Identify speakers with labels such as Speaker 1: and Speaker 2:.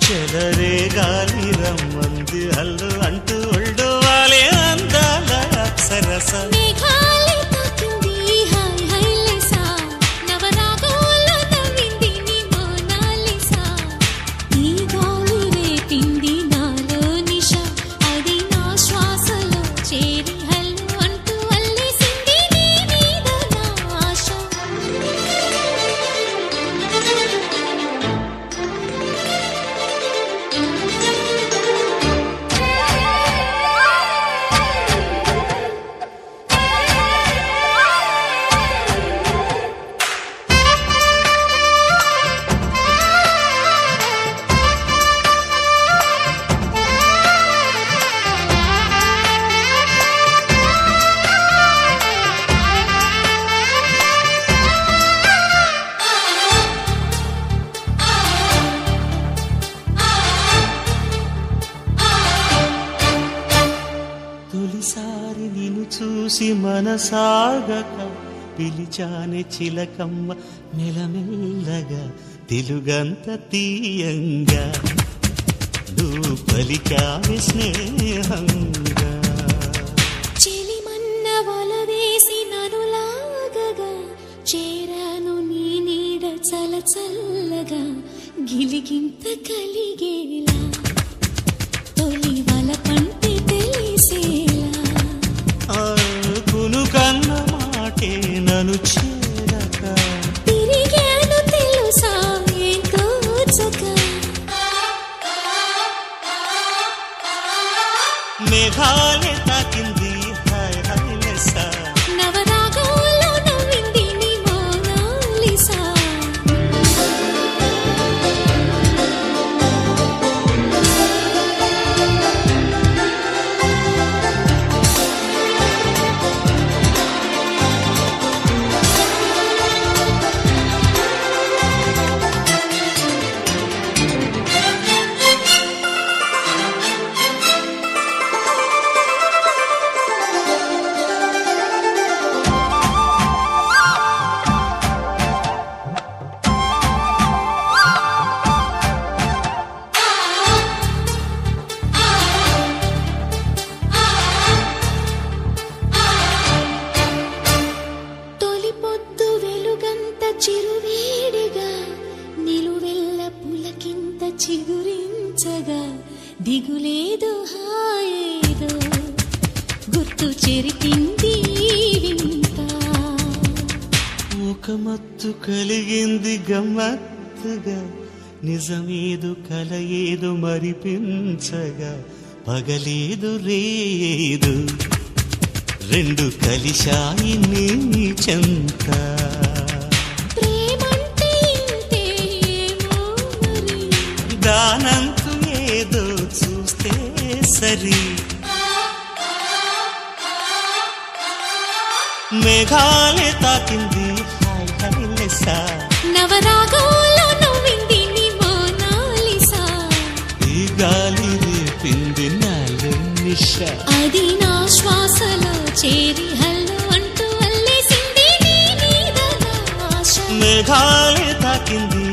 Speaker 1: చెలరే గాలి రమ్మంది హల్లు అంటూ ఒళ్ళు వాలే అందాల సరస తొలిసారి నిన్ను చూసి మనసాగక పిలిచానే చిలకమ్మ మెలమెల్లగా తెలుగంత తీయంగా నువ్వు పలికావే స్నేహంగా
Speaker 2: చెలిమన్న వల వేసి ననులాగగా చేరాను నీ నీడ చలచల్లగా గిలిగింత కలిగేలా తొలి వల పంటే
Speaker 1: కును కన్న మాటే నన్ను చేరక
Speaker 2: తిరిగాను తెలుసా తోచక
Speaker 1: మేఘాలే తాకింది హాయ్ హాయ్ లెస్సా
Speaker 2: నవరాగంలో నవ్వింది నీ మోనాలిసా చిరువేడిగా నిలువెల్ల పులకింత చిగురించగా దిగులేదు హాయేదో గుర్తు చెరిపింది వింత
Speaker 1: ఒక మత్తు కలిగింది గమ్మత్తుగా నిజమేదు కల ఏదు మరిపించగా పగలేదు రేదు రెండు కలిశాయి నీ చెంత దానంతు ఏదో చూస్తే సరి మేఘాలే తాకింది హాయ్ హాయ్ లెస్సా
Speaker 2: నవరాగంలో నవ్వింది నీ మోనాలిసా
Speaker 1: ఈ గాలి రేపింది నాలో నిష
Speaker 2: అది నా శ్వాసలో చేరి హల్లు అంటూ అల్లేసింది నీ మీద ఆశ
Speaker 1: మేఘాలే తాకింది